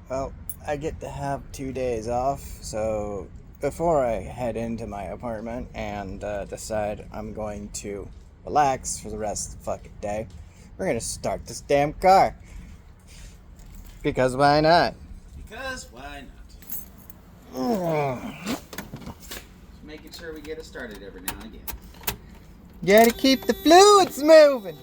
Well, I get to have 2 days off, so before I head into my apartment and decide I'm going to relax for the rest of the fucking day, we're gonna start this damn car. Because why not? Because why not? Mm. Just making sure we get it started every now and again. Gotta keep the fluids moving.